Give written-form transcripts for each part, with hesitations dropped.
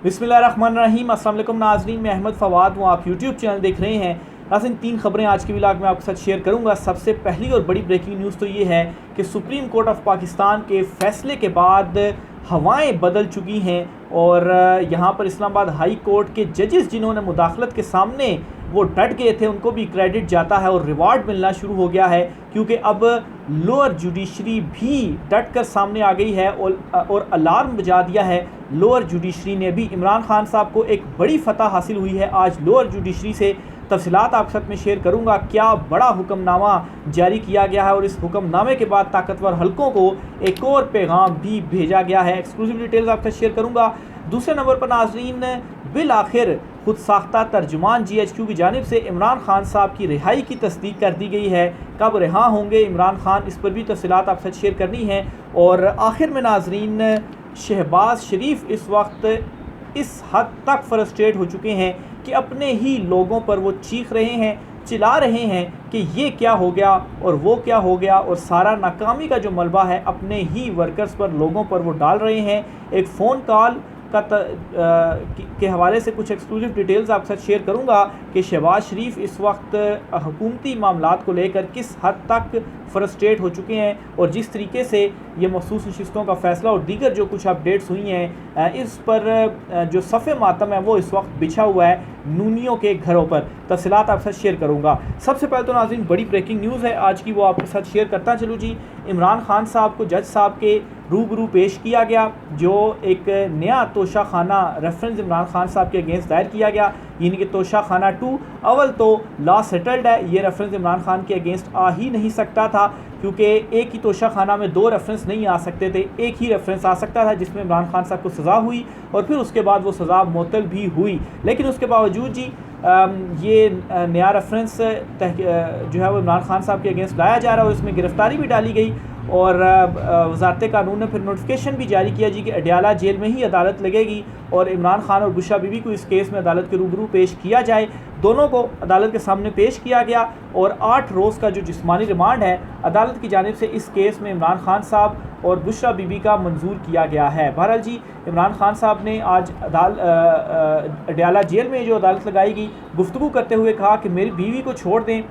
बिस्मिल्लाहिर्रहमानिर्रहीम। अस्सलाम वालेकुम नाज़रीन, मैं अहमद फ़वाद हूँ। आप यूट्यूब चैनल देख रहे हैं। नाज़रीन, 3 खबरें आज के व्लॉग में आपके साथ शेयर करूँगा। सबसे पहली और बड़ी ब्रेकिंग न्यूज़ तो ये है कि सुप्रीम कोर्ट ऑफ पाकिस्तान के फ़ैसले के बाद हवाएं बदल चुकी हैं और यहाँ पर इस्लामाबाद हाई कोर्ट के जजेस जिन्होंने मुदाखलत के सामने वो डट गए थे, उनको भी क्रेडिट जाता है और रिवार्ड मिलना शुरू हो गया है, क्योंकि अब लोअर जुडिशरी भी डट कर सामने आ गई है और अलार्म बजा दिया है। लोअर जुडिशरी ने भी इमरान खान साहब को एक बड़ी फतह हासिल हुई है। आज लोअर जुडिशरी से तफसीलात आपके साथ में शेयर करूंगा। क्या बड़ा हुक्मनामा जारी किया गया है और इस हुक्मनामे के बाद ताकतवर हलकों को एक और पैगाम भी भेजा गया है। एक्सक्लूसिव डिटेल्स आपके साथ शेयर करूंगा। दूसरे नंबर पर नाजरीन, बिल आखिर खुद साख्ता तर्जुमान GHQ की जानिब से इमरान खान साहब की रिहाई की तस्दीक कर दी गई है। कब रिहा होंगे इमरान खान, इस पर भी तफसीलात आपके साथ शेयर करनी है। और आखिर में नाजरीन, शहबाज शरीफ इस वक्त इस हद तक फ्रस्ट्रेट हो चुके हैं कि अपने ही लोगों पर वो चीख रहे हैं, चिल्ला रहे हैं कि ये क्या हो गया और वो क्या हो गया, और सारा नाकामी का जो मलबा है अपने ही वर्कर्स पर, लोगों पर वो डाल रहे हैं। एक फ़ोन कॉल के हवाले से कुछ एक्सक्लूसिव डिटेल्स आपके साथ शेयर करूंगा कि शहबाज शरीफ इस वक्त हुकूमती मामलात को लेकर किस हद तक फ्रस्ट्रेट हो चुके हैं और जिस तरीके से ये मखसूस नशिस्तों का फ़ैसला और दीगर जो कुछ अपडेट्स हुई हैं, इस पर जो सफ़े मातम है वो इस वक्त बिछा हुआ है नूनियों के घरों पर। तफसीलात आपके साथ शेयर करूँगा। सबसे पहले तो नाज़रीन, बड़ी ब्रेकिंग न्यूज़ है आज की, वो आपके साथ शेयर करता चलूँ जी। इमरान खान साहब को जज साहब के रूबरू पेश किया गया, जो एक नया तोशा खाना रेफरेंस इमरान खान साहब के अगेंस्ट दायर किया गया, यानी कि तोशा खाना 2। अवल तो लॉ सेटल्ड है, ये रेफरेंस इमरान खान के अगेंस्ट आ ही नहीं सकता था, क्योंकि एक ही तोशा खाना में 2 रेफरेंस नहीं आ सकते थे। एक ही रेफरेंस आ सकता था जिसमें इमरान खान साहब को सज़ा हुई और फिर उसके बाद वो सज़ा मुअत्तल भी हुई। लेकिन उसके बावजूद जी ये नया रेफरेंस जो है वो इमरान खान साहब के अगेंस्ट लाया जा रहा है और इसमें गिरफ्तारी भी डाली गई। और वज़ारत कानून ने फिर नोटिफिकेशन भी जारी किया जी कि अडयाला जेल में ही अदालत लगेगी और इमरान खान और बुशरा बीबी को इस केस में अदालत के रूबरू पेश किया जाए। दोनों को अदालत के सामने पेश किया गया और 8 रोज़ का जो जिस्मानी रिमांड है अदालत की जानिब से इस केस में इमरान खान साहब और बुशरा बीबी का मंजूर किया गया है। बहरहाल जी, इमरान खान साहब ने आज अडयाला जेल में जो अदालत लगाई गई, गुफ्तगू करते हुए कहा कि मेरी बीवी को छोड़ दें।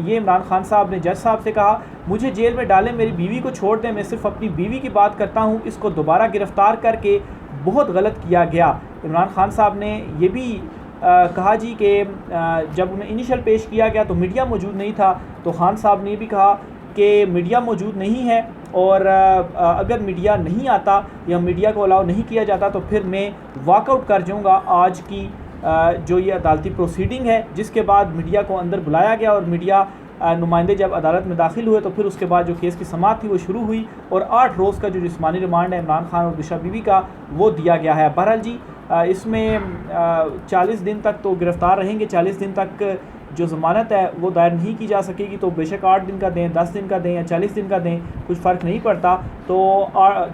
ये इमरान खान साहब ने जज साहब से कहा, मुझे जेल में डालें, मेरी बीवी को छोड़ दें, मैं सिर्फ अपनी बीवी की बात करता हूँ, इसको दोबारा गिरफ़्तार करके बहुत गलत किया गया। इमरान खान साहब ने ये भी कहा जी कि जब उन्हें इनिशियल पेश किया गया तो मीडिया मौजूद नहीं था, तो खान साहब ने भी कहा कि मीडिया मौजूद नहीं है और अगर मीडिया नहीं आता या मीडिया को अलाउ नहीं किया जाता तो फिर मैं वॉकआउट कर जाऊँगा आज की जो ये अदालती प्रोसीडिंग है। जिसके बाद मीडिया को अंदर बुलाया गया और मीडिया नुमाइंदे जब अदालत में दाखिल हुए तो फिर उसके बाद जो केस की समाअत थी वो शुरू हुई और 8 रोज़ का जो जिस्मानी रिमांड है इमरान खान और बुशरा बीबी का वो दिया गया है। बहरहाल जी, इसमें 40 दिन तक तो गिरफ़्तार रहेंगे। 40 दिन तक जो ज़मानत है वो दायर नहीं की जा सकेगी, तो बेशक 8 दिन का दें, 10 दिन का दें या 40 दिन का दें, कुछ फ़र्क नहीं पड़ता। तो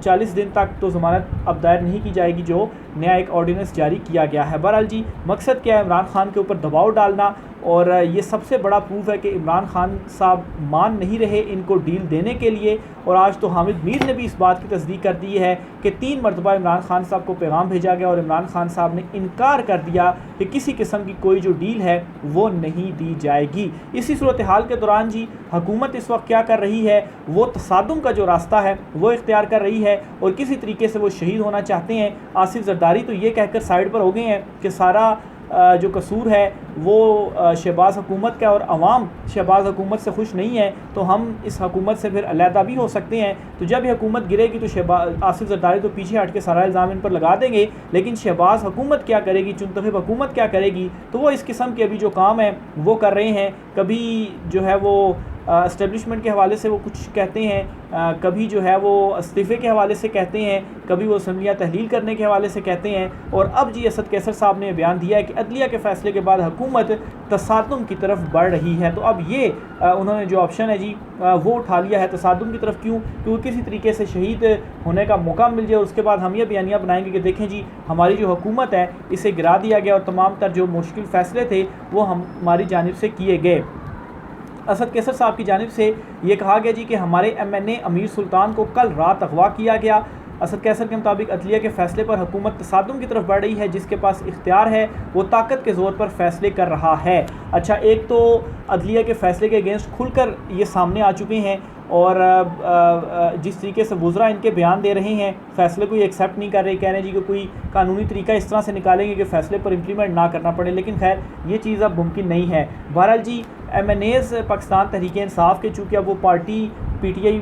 40 दिन तक तो ज़मानत अब दायर नहीं की जाएगी, जो नया एक ऑर्डिनेंस जारी किया गया है। बहरहाल जी, मकसद क्या है, इमरान खान के ऊपर दबाव डालना, और ये सबसे बड़ा प्रूफ है कि इमरान खान साहब मान नहीं रहे इनको डील देने के लिए। और आज तो हामिद मीर ने भी इस बात की तस्दीक कर दी है कि 3 मरतबा इमरान खान साहब को पैगाम भेजा गया और इमरान खान साहब ने इनकार कर दिया कि किसी किस्म की कोई जो डील है वो नहीं दी जाएगी। इसी सूरत हाल के दौरान जी, हुकूमत इस वक्त क्या कर रही है, वो तसादुम का जो रास्ता है वो इख्तियार कर रही है और किसी तरीके से वो शहीद होना चाहते हैं। आसिफ जरदारी तो ये कहकर साइड पर हो गए हैं कि सारा जो कसूर है वो शहबाज हुकूमत का, और अवाम शहबाज हुकूमत से खुश नहीं है, तो हम इस हुकूमत से फिर अलहदा भी हो सकते हैं। तो जब ये हुकूमत गिरेगी तो आसिफ जरदारी तो पीछे हट के सारा इल्ज़ाम इन पर लगा देंगे, लेकिन शहबाज हुकूमत क्या करेगी, चुनतखब हुकूमत क्या करेगी, तो वो इस किस्म के अभी जो काम है वो कर रहे हैं। कभी जो है वो इस्टेब्लिशमेंट के हवाले से वो कुछ कहते हैं, कभी जो है वो इस्तीफ़े के हवाले से कहते हैं, कभी वो असम्बलियाँ तहलील करने के हवाले से कहते हैं। और अब जी असद कैसर साहब ने बयान दिया है कि अदलिया के फ़ैसले के बाद हुकूमत तसादुम की तरफ बढ़ रही है। तो अब ये उन्होंने जो ऑप्शन है जी वो उठा लिया है तसादुम की तरफ। क्यों? क्योंकि किसी तरीके से शहीद होने का मौका मिल जाए और उसके बाद हम ये बयानियाँ बनाएंगे कि देखें जी, हमारी जो हुकूमत है इसे गिरा दिया गया और तमाम तर जो मुश्किल फ़ैसले थे वो हमारी जानिब से किए गए। असद कैसर साहब की जानिब से ये कहा गया जी कि हमारे MNA अमीर सुल्तान को कल रात अगवा किया गया। असद कैसर के मुताबिक अदलिया के फैसले पर हुकूमत तसादुम की तरफ बढ़ रही है, जिसके पास इख्तियार है वो ताकत के ज़ोर पर फैसले कर रहा है। अच्छा, एक तो अदलिया के फैसले के अगेंस्ट खुलकर ये सामने आ चुके हैं और जिस तरीके से वुज़रा इनके बयान दे रहे हैं, फ़ैसले को ये एक्सेप्ट नहीं कर रहे, कह रहे हैं जी कि कोई कानूनी तरीका इस तरह से निकालेंगे कि फ़ैसले पर इम्प्लीमेंट ना करना पड़े, लेकिन खैर ये चीज़ अब मुमकिन नहीं है। बहरहाल जी, MNAs पाकिस्तान तहरीक इंसाफ के चूँकि अब वो पार्टी PTI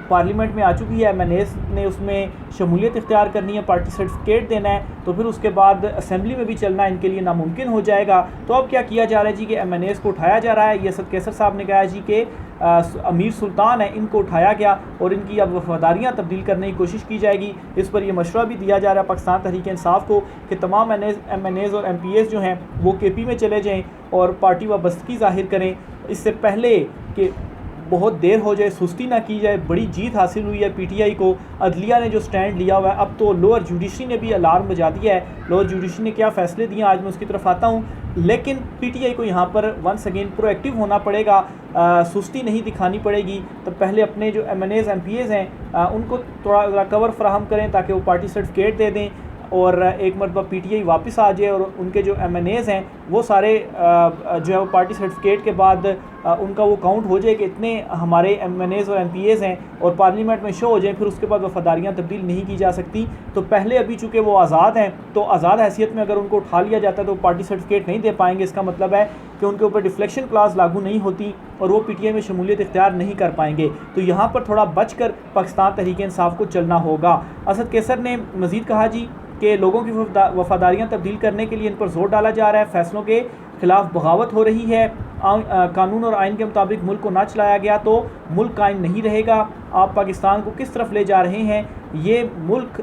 पार्लियामेंट में आ चुकी है, MNAs ने उसमें शमूलियत इख्तियार करनी है, पार्टी सर्टिफिकेट देना है, तो फिर उसके बाद असम्बली में भी चलना इनके लिए नामुमकिन हो जाएगा। तो अब क्या किया जा रहा है जी कि MNAs को उठाया जा रहा है। ये असद कैसर साहब ने कहा जी कि अमीर सुल्तान है, इनको उठाया गया और इनकी अब वफादारियाँ तब्दील करने की कोशिश की जाएगी। इस पर यह मशवरा भी दिया जा रहा है पाकिस्तान तहरीक इंसाफ को कि तमाम MNAs और MPAs जो हैं वो KP में चले जाएँ और पार्टी वाबस्तगी ज़ाहिर करें, इससे पहले कि बहुत देर हो जाए, सुस्ती ना की जाए। बड़ी जीत हासिल हुई है PTI को, अदलिया ने जो स्टैंड लिया हुआ है। अब तो लोअर जुडिशरी ने भी अलार्म बजा दिया है। लोअर जुडिशरी ने क्या फ़ैसले दिए आज मैं उसकी तरफ आता हूँ, लेकिन PTI को यहाँ पर वंस अगेन प्रोएक्टिव होना पड़ेगा, सुस्ती नहीं दिखानी पड़ेगी। तो पहले अपने जो MNAs MPAs हैं उनको थोड़ा कवर फराहम करें ताकि वो पार्टी सर्टिफिकेट दे दें और एक मरतबा PTI वापस आ जाए और उनके जो MNAs हैं वो सारे जो है वो पार्टी सर्टिफिकेट के बाद उनका वो काउंट हो जाए कि इतने हमारे MNAs और MPAs हैं और पार्लियामेंट में शो हो जाए, फिर उसके बाद वफादारियाँ तब्दील नहीं की जा सकती। तो पहले अभी चूँकि वो आज़ाद हैं, तो आज़ाद हैसियत में अगर उनको उठा लिया जाता है तो पार्टी सर्टिफिकेट नहीं दे पाएंगे। इसका मतलब है कि उनके ऊपर डिफ्लेक्शन क्लास लागू नहीं होती और वो PTI में शमूलियत इख्तियार नहीं कर पाएंगे। तो यहाँ पर थोड़ा बच कर पाकिस्तान तहरीक इंसाफ को चलना होगा। असद कैसर ने मज़ीद कहा जी कि लोगों की वफादारियाँ तब्दील करने के लिए इन पर जोर डाला जा रहा है, फ़ैसलों के ख़िलाफ़ बगावत हो रही है, कानून और आइन के मुताबिक मुल्क को ना चलाया गया तो मुल्क कायम नहीं रहेगा। आप पाकिस्तान को किस तरफ ले जा रहे हैं, ये मुल्क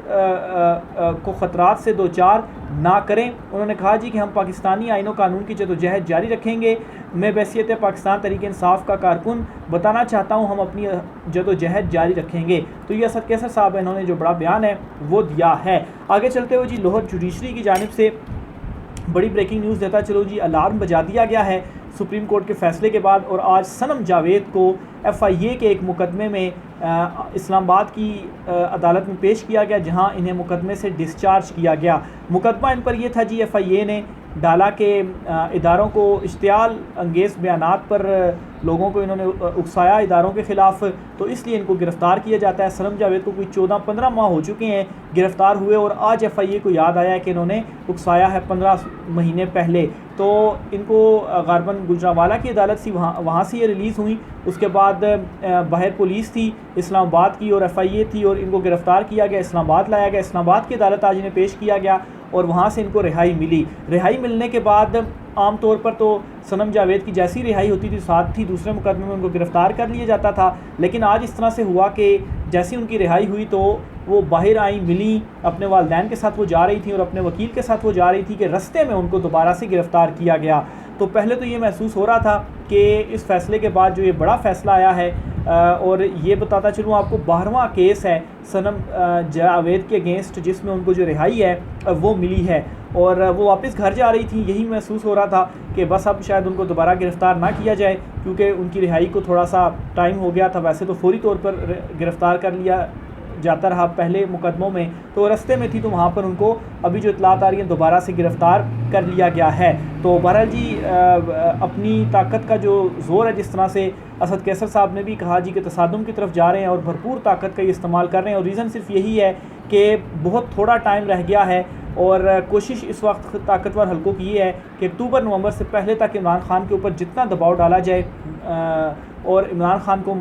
को ख़तरात से दो चार ना करें। उन्होंने कहा जी कि हम पाकिस्तानी आइन और कानून की जदोजहद जारी रखेंगे। मैं बहैसियत पाकिस्तान तहरीक इंसाफ का कारकुन बताना चाहता हूँ, हम अपनी जदोजहद जारी रखेंगे। तो ये असद कैसर साहब इन्होंने जो बड़ा बयान है वो दिया है। आगे चलते हुए जी, लोअर जुडिशरी की जानिब से बड़ी ब्रेकिंग न्यूज़ देता चलो जी, अलार्म बजा दिया गया है सुप्रीम कोर्ट के फ़ैसले के बाद और आज सनम जावेद को FIA के एक मुकदमे में इस्लामाबाद की अदालत में पेश किया गया, जहां इन्हें मुकदमे से डिस्चार्ज किया गया। मुकदमा इन पर यह था जी, FIA ने डाला के इदारों को इश्तियाल अंगेज़ बयानात पर लोगों को इन्होंने उकसाया इदारों के ख़िलाफ़, तो इसलिए इनको गिरफ़्तार किया जाता है। सनम जावेद को कोई 14-15 माह हो चुके हैं गिरफ़्तार हुए और आज FIA को याद आया कि इन्होंने उकसाया है 15 महीने पहले। तो इनको गारबन गुजरांवाला की अदालत से वहाँ से ये रिलीज़ हुई। उसके बाद बाहर पुलिस थी इस्लामाबाद की और FIA थी और इनको गिरफ़्तार किया गया, इस्लामाबाद लाया गया। इस्लामाबाद की अदालत आज इन्हें पेश किया गया और वहाँ से इनको रिहाई मिली। रिहाई मिलने के बाद आम तौर पर तो सनम जावेद की जैसी रिहाई होती थी साथ ही दूसरे मुकदमे में उनको गिरफ़्तार कर लिया जाता था, लेकिन आज इस तरह से हुआ कि जैसी उनकी रिहाई हुई तो वो बाहर आई, मिली, अपने वालिदैन के साथ वो जा रही थी और अपने वकील के साथ वो जा रही थी कि रास्ते में उनको दोबारा से गिरफ़्तार किया गया। तो पहले तो ये महसूस हो रहा था कि इस फ़ैसले के बाद जो ये बड़ा फ़ैसला आया है और ये बताता चलूँ आपको 12वां केस है सनम जावेद के अगेंस्ट जिसमें उनको जो रिहाई है वो मिली है और वो वापस घर जा रही थी। यही महसूस हो रहा था कि बस अब शायद उनको दोबारा गिरफ़्तार ना किया जाए, क्योंकि उनकी रिहाई को थोड़ा सा टाइम हो गया था। वैसे तो फौरी तौर पर गिरफ़्तार कर लिया जाता रहा पहले मुकदमों में, तो रास्ते में थी तो वहाँ पर उनको अभी जो इतलात आ रही है दोबारा से गिरफ़्तार कर लिया गया है। तो बहरहाल जी, अपनी ताकत का जो ज़ोर है, जिस तरह से असद कैसर साहब ने भी कहा जी कि तसादुम की तरफ जा रहे हैं और भरपूर ताकत का ये इस्तेमाल कर रहे हैं और रीज़न सिर्फ यही है कि बहुत थोड़ा टाइम रह गया है और कोशिश इस वक्त ताकतवर हलकों की ये है कि अक्टूबर-नवंबर से पहले तक इमरान खान के ऊपर जितना दबाव डाला जाए और इमरान खान को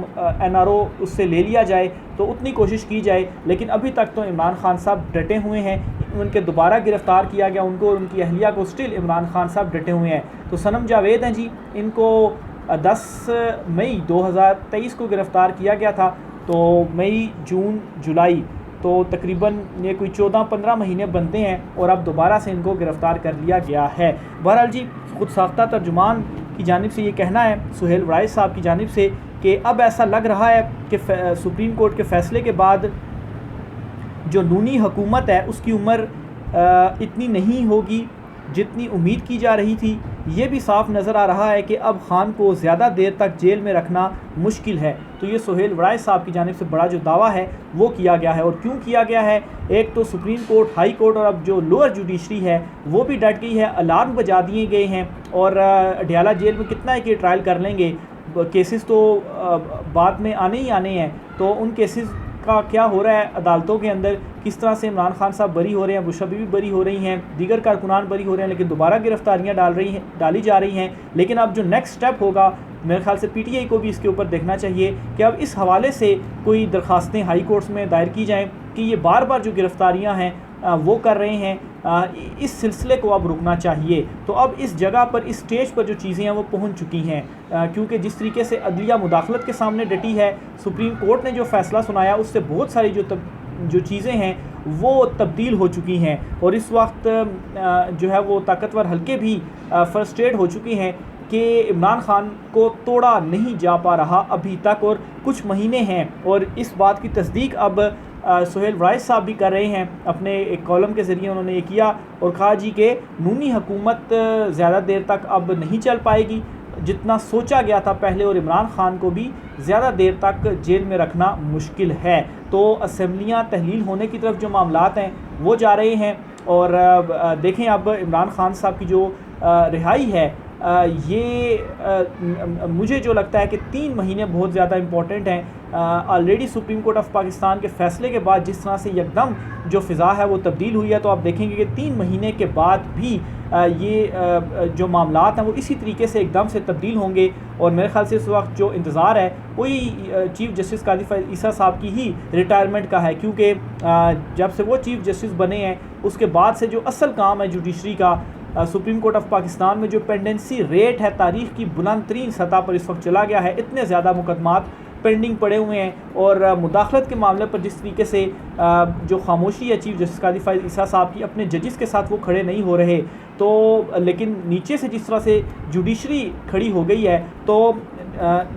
NRO उससे ले लिया जाए तो उतनी कोशिश की जाए। लेकिन अभी तक तो इमरान खान साहब डटे हुए हैं, उनके दोबारा गिरफ़्तार किया गया उनको और उनकी अहलिया को स्टिल इमरान खान साहब डटे हुए हैं। तो सनम जावेद हैं जी, इनको 10 मई 2023 को गिरफ़्तार किया गया था। तो मई, जून, जुलाई, तो तकरीबन ये कोई 14-15 महीने बनते हैं और अब दोबारा से इनको गिरफ़्तार कर लिया गया है। बहरहाल जी, खुद साख्ता तर्जुमान की जानिब से ये कहना है सुहेल वाइस साहब की जानिब से कि अब ऐसा लग रहा है कि सुप्रीम कोर्ट के फ़ैसले के बाद जो नूनी हुकूमत है उसकी उम्र इतनी नहीं होगी जितनी उम्मीद की जा रही थी। ये भी साफ नज़र आ रहा है कि अब खान को ज़्यादा देर तक जेल में रखना मुश्किल है। तो ये सुहेल वराइस साहब की जानिब से बड़ा जो दावा है वो किया गया है। और क्यों किया गया है, एक तो सुप्रीम कोर्ट, हाई कोर्ट और अब जो लोअर जुडिशरी है वो भी डट गई है, अलार्म बजा दिए गए हैं। और अडयाला जेल में कितना है कि ट्रायल कर लेंगे, केसेस तो बाद में आने ही आने हैं। तो उन केसेस का क्या हो रहा है अदालतों के अंदर, किस तरह से इमरान खान साहब बरी हो रहे हैं, बुशरा बीबी बरी हो रही हैं, दीगर कारकुनान बरी हो रहे हैं, लेकिन दोबारा गिरफ्तारियां डाली जा रही हैं। लेकिन अब जो नेक्स्ट स्टेप होगा, मेरे ख्याल से पीटीआई को भी इसके ऊपर देखना चाहिए कि अब इस हवाले से कोई दरख्वास्तें हाई कोर्ट्स में दायर की जाएँ कि ये बार बार जो गिरफ्तारियाँ हैं वो कर रहे हैं, इस सिलसिले को अब रुकना चाहिए। तो अब इस जगह पर, इस स्टेज पर जो चीज़ें हैं वो पहुंच चुकी हैं, क्योंकि जिस तरीके से अदलिया मुदाखलत के सामने डटी है, सुप्रीम कोर्ट ने जो फ़ैसला सुनाया उससे बहुत सारी जो चीज़ें हैं वो तब्दील हो चुकी हैं। और इस वक्त जो है वो ताकतवर हल्के भी फ्रस्ट्रेट हो चुके हैं कि इमरान खान को तोड़ा नहीं जा पा रहा अभी तक, और कुछ महीने हैं। और इस बात की तस्दीक अब सुहेल वराइस साहब भी कर रहे हैं, अपने एक कॉलम के ज़रिए उन्होंने ये किया और कहा जी कि नूनी हुकूमत ज़्यादा देर तक अब नहीं चल पाएगी जितना सोचा गया था पहले, और इमरान खान को भी ज़्यादा देर तक जेल में रखना मुश्किल है। तो असम्बलियाँ तहलील होने की तरफ जो मामलात हैं वो जा रहे हैं। और देखें अब इमरान खान साहब की जो रिहाई है, ये मुझे जो लगता है कि 3 महीने बहुत ज़्यादा इम्पॉर्टेंट हैं। Already supreme court of Pakistan के फ़ैसले के बाद जिस तरह से एकदम जो फ़िज़ा है वो तब्दील हुई है, तो आप देखेंगे कि 3 महीने के बाद भी ये जो मामलात हैं वो इसी तरीके से एकदम से तब्दील होंगे। और मेरे ख्याल से इस वक्त जो इंतज़ार है वो ही चीफ़ जस्टिस काजी फैज़ ईसा साहब की ही रिटायरमेंट का है, क्योंकि जब से वो चीफ़ जस्टिस बने हैं उसके बाद से जो असल काम है जुडिशरी का, सुप्रीम कोर्ट ऑफ पाकिस्तान में जो पेंडेंसी रेट है तारीख़ की बुलंद तरीन सतह पर इस वक्त चला गया है। इतने ज़्यादा मुकदमात पेंडिंग पड़े हुए हैं और मुदाखलत के मामले पर जिस तरीके से जो खामोशी है चीफ़ जस्टिस काजी फैज़ ईसा साहब की, अपने जजेस के साथ वो खड़े नहीं हो रहे। तो लेकिन नीचे से जिस तरह से जुडिशरी खड़ी हो गई है, तो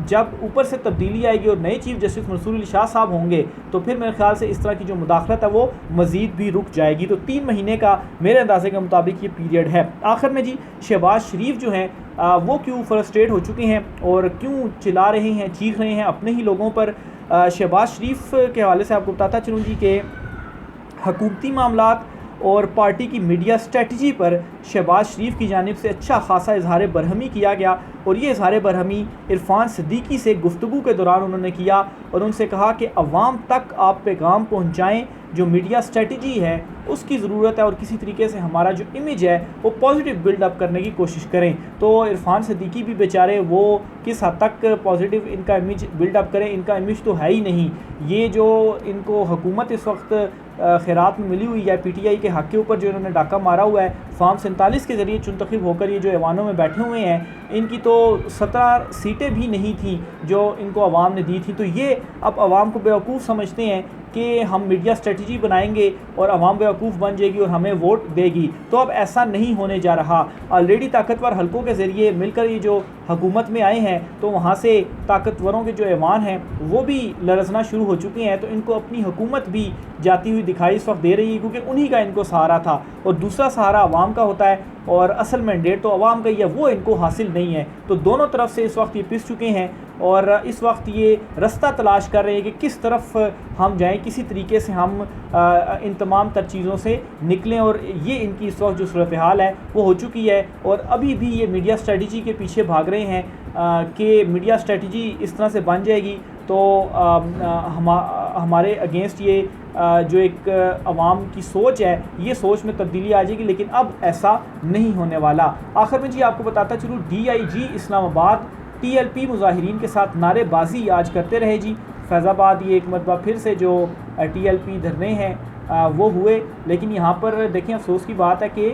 जब ऊपर से तब्दीली आएगी और नए चीफ़ जस्टिस मंसूर अली शाह साहब होंगे तो फिर मेरे ख्याल से इस तरह की जो मुदाखलत है वो मज़ीद भी रुक जाएगी। तो 3 महीने का मेरे अंदाजे के मुताबिक ये पीरियड है। आखिर में जी शहबाज शरीफ जो हैं वो क्यों फ्रस्ट्रेट हो चुके हैं और क्यों चिल्ला रहे हैं, चीख रहे हैं अपने ही लोगों पर। शहबाज शरीफ के हवाले से आपको बताता चलूँ जी कि हुकूमती मामलात और पार्टी की मीडिया स्ट्रेटजी पर शहबाज शरीफ की जानिब से अच्छा खासा इजहार बरहमी किया गया। और ये इजहार बरहमी इरफान सिद्दीकी से गुफ्तगू के दौरान उन्होंने किया और उनसे कहा कि अवाम तक आप पैगाम पहुँचाएँ, जो मीडिया स्ट्रेटजी है उसकी ज़रूरत है और किसी तरीके से हमारा जो इमेज है वो पॉजिटिव बिल्डअप करने की कोशिश करें। तो इरफान सिद्दीकी भी बेचारे वो किस हद तक पॉजिटिव इनका इमेज बिल्डअप करें, इनका इमेज तो है ही नहीं। ये जो इनको हुकूमत इस वक्त खैरात में मिली हुई है, पीटीआई के हक़ के ऊपर जो इन्होंने डाका मारा हुआ है, फॉर्म 47 के ज़रिए चुनतखब होकर ये जो ऐवानों में बैठे हुए हैं, इनकी तो 17 सीटें भी नहीं थी जो इनको अवाम ने दी थी। तो ये अब अवाम को बेवकूफ़ समझते हैं कि हम मीडिया स्ट्रेटजी बनाएंगे और अवाम बेवकूफ़ बन जाएगी और हमें वोट देगी। तो अब ऐसा नहीं होने जा रहा। ऑलरेडी ताकतवर हलकों के ज़रिए मिलकर ये जो हुकूमत में आए हैं तो वहाँ से ताकतवरों के जो ऐवान हैं वो भी लरसना शुरू हो चुके हैं। तो इनको अपनी हुकूमत भी जाती हुई दिखाई इस वक्त दे रही है, क्योंकि उन्हीं का इनको सहारा था और दूसरा सहारा अवाम का होता है और असल मैंडेट तो अवाम का ही है, वो इनको हासिल नहीं है। तो दोनों तरफ से इस वक्त ये पिस चुके हैं और इस वक्त ये रास्ता तलाश कर रहे हैं कि किस तरफ हम जाएं, किसी तरीके से हम इन तमाम तर चीज़ों से निकलें। और ये इनकी इस वक्त जो सूरत हाल है वो हो चुकी है और अभी भी ये मीडिया स्ट्रेटजी के पीछे भाग रहे हैं कि मीडिया स्ट्रेटजी इस तरह से बन जाएगी तो हमारे अगेंस्ट ये जो एक अवाम की सोच है ये सोच में तब्दीली आ जाएगी, लेकिन अब ऐसा नहीं होने वाला। आखिर में जी आपको बताता चलूँ, DIG इस्लामाबाद TLP मुजाहिरीन के साथ नारेबाजी आज करते रहे जी। फैज़ाबाद ये एक मरतबा फिर से जो TLP धरने हैं वो हुए, लेकिन यहाँ पर देखें अफसोस की बात है कि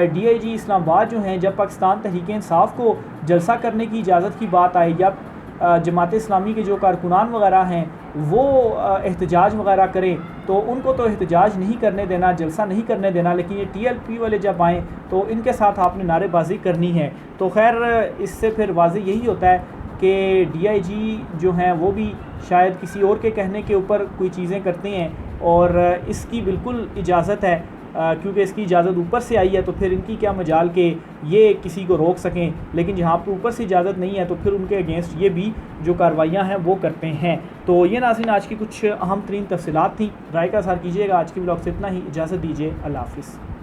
DIG इस्लामाबाद जो हैं, जब पाकिस्तान तहरीक इंसाफ को जलसा करने की इजाज़त की बात आई, जब जमात इस्लामी के जो कारकुनान वगैरह हैं वो एहतजाज वगैरह करें तो उनको तो एहतजाज नहीं करने देना, जलसा नहीं करने देना, लेकिन ये TLP वाले जब आएँ तो इनके साथ आपने नारेबाजी करनी है। तो खैर इससे फिर वाज़ेह यही होता है कि DIG जो हैं वो भी शायद किसी और के कहने के ऊपर कोई चीज़ें करते हैं और इसकी बिल्कुल इजाज़त है क्योंकि इसकी इजाज़त ऊपर से आई है तो फिर इनकी क्या मजाल के ये किसी को रोक सकें, लेकिन जहाँ पर ऊपर से इजाज़त नहीं है तो फिर उनके अगेंस्ट ये भी जो कार्रवाइयाँ हैं वो करते हैं। तो ये नाज़रीन आज की कुछ अहम तरीन तफसीलात थी। राय का इज़हार कीजिएगा। आज की ब्लॉग से इतना ही, इजाज़त दीजिए, अल्लाह हाफ़िज़।